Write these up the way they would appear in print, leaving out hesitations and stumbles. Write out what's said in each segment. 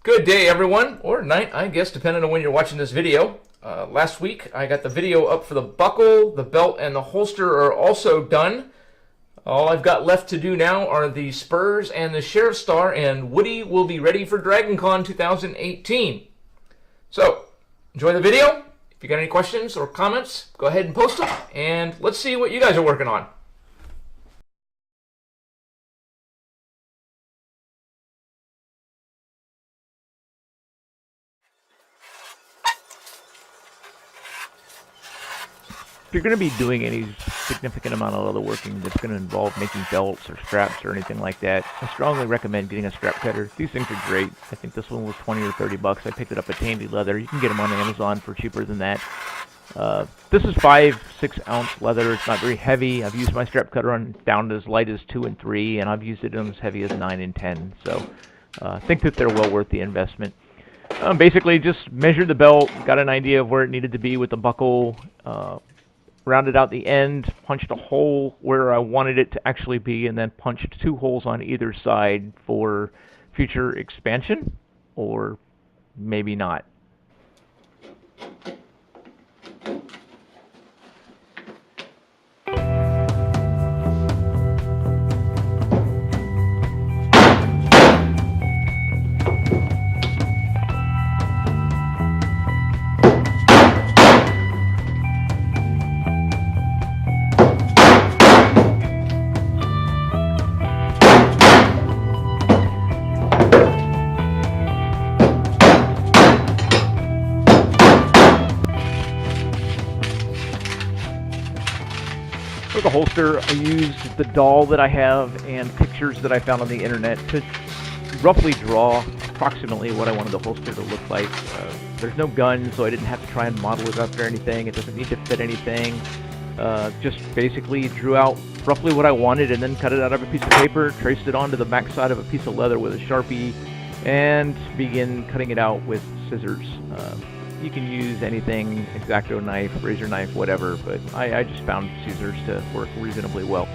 Good day, everyone, or night, I guess, depending on when you're watching this video. Last week, I got the video up for the buckle, the belt, and the holster are also done. All I've got left to do now are the spurs and the sheriff star, and Woody will be ready for DragonCon 2018. So, enjoy the video. If you got any questions or comments, go ahead and post them, and let's see what you guys are working on. If you're going to be doing any significant amount of leather working that's going to involve making belts or straps or anything like that, I strongly recommend getting a strap cutter. These things are great. I think this one was 20 or 30 bucks. I picked it up at Tandy Leather. You can get them on Amazon for cheaper than that. This is 5-6 ounce leather. It's not very heavy. I've used my strap cutter on down to as light as 2 and 3, and I've used it on as heavy as 9 and 10. So I think that they're well worth the investment. Basically, just measured the belt, got an idea of where it needed to be with the buckle, rounded out the end, punched a hole where I wanted it to actually be, and then punched 2 holes on either side for future expansion, or maybe not. For the holster, I used the doll that I have and pictures that I found on the internet to roughly draw approximately what I wanted the holster to look like. There's no gun, so I didn't have to try and model it up or anything. It doesn't need to fit anything. Just basically drew out roughly what I wanted and then cut it out of a piece of paper, traced it onto the back side of a piece of leather with a Sharpie, and began cutting it out with scissors. You can use anything, X-Acto knife, razor knife, whatever, but I just found scissors to work reasonably well.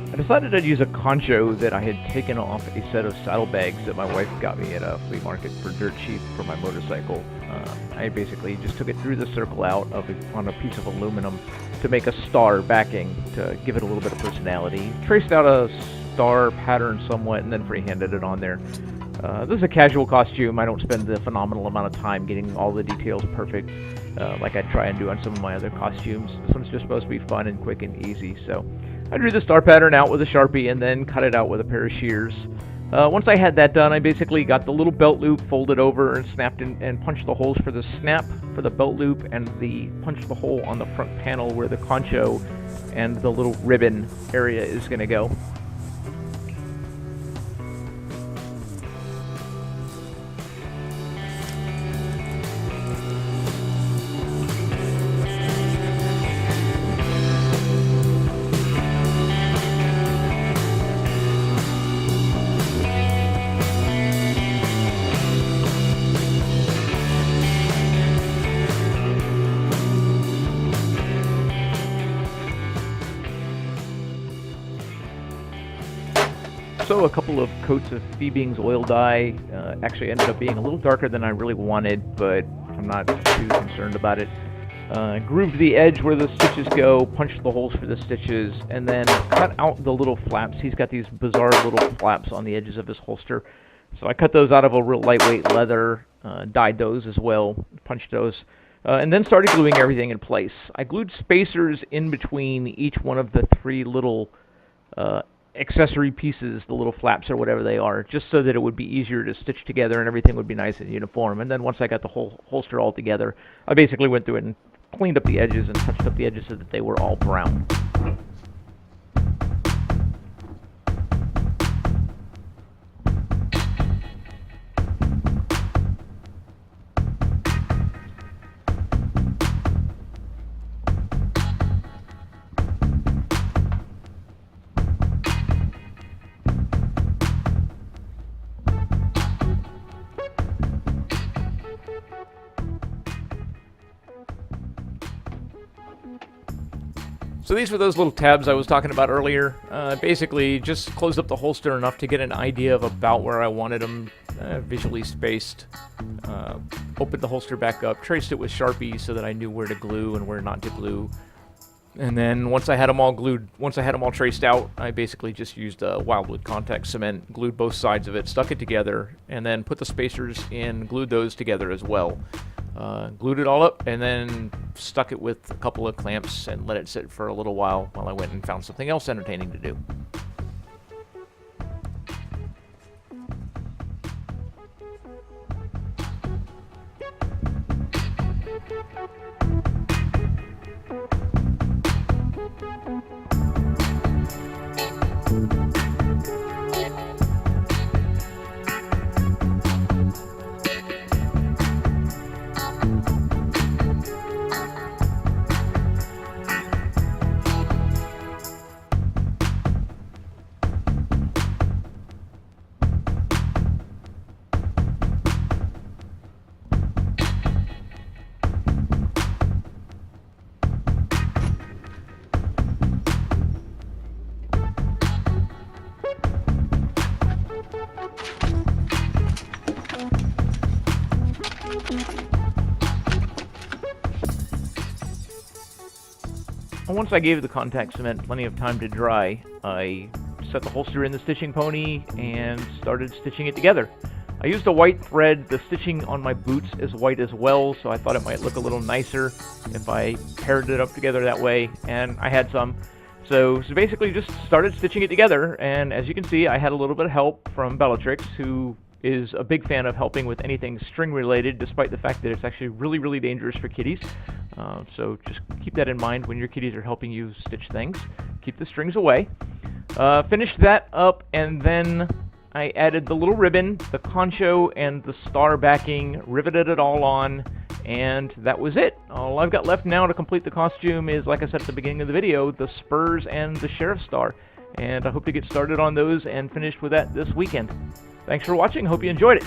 I decided I'd use a concho that I had taken off a set of saddlebags that my wife got me at a flea market for dirt cheap for my motorcycle. I basically just took it through the circle out on a piece of aluminum to make a star backing to give it a little bit of personality. Traced out a star pattern somewhat and then freehanded it on there. This is a casual costume. I don't spend a phenomenal amount of time getting all the details perfect like I try and do on some of my other costumes. This one's just supposed to be fun and quick and easy, so I drew the star pattern out with a Sharpie and then cut it out with a pair of shears. Once I had that done, I basically got the little belt loop folded over and snapped and punched the holes for the snap for the belt loop and punched the hole on the front panel where the concho and the little ribbon area is going to go. So a couple of coats of Phoebing's oil dye actually ended up being a little darker than I really wanted, but I'm not too concerned about it. Grooved the edge where the stitches go, punched the holes for the stitches, and then cut out the little flaps. He's got these bizarre little flaps on the edges of his holster. So I cut those out of a real lightweight leather, dyed those as well, punched those, and then started gluing everything in place. I glued spacers in between each one of the 3 little accessory pieces, the little flaps or whatever they are, just so that it would be easier to stitch together and everything would be nice and uniform. And then once I got the whole holster all together, I basically went through it and cleaned up the edges and touched up the edges so that they were all brown. So these were those little tabs I was talking about earlier. Basically, just closed up the holster enough to get an idea of about where I wanted them visually spaced. Opened the holster back up, traced it with Sharpie so that I knew where to glue and where not to glue. And then once I had them all glued, once I had them all traced out, I basically just used Wildwood contact cement, glued both sides of it, stuck it together, and then put the spacers in, glued those together as well. Glued it all up and then stuck it with a couple of clamps and let it sit for a little while I went and found something else entertaining to do. Once I gave the contact cement plenty of time to dry, I set the holster in the stitching pony and started stitching it together. I used a white thread. The stitching on my boots is white as well, so I thought it might look a little nicer if I paired it up together that way, and I had some. So basically just started stitching it together, and as you can see, I had a little bit of help from Bellatrix, who is a big fan of helping with anything string related, despite the fact that it's actually really, really dangerous for kitties. So just keep that in mind when your kitties are helping you stitch things. Keep the strings away. Finished that up, and then I added the little ribbon, the concho, and the star backing, riveted it all on, and that was it. All I've got left now to complete the costume is, like I said at the beginning of the video, the spurs and the sheriff star. And I hope to get started on those and finished with that this weekend. Thanks for watching. Hope you enjoyed it.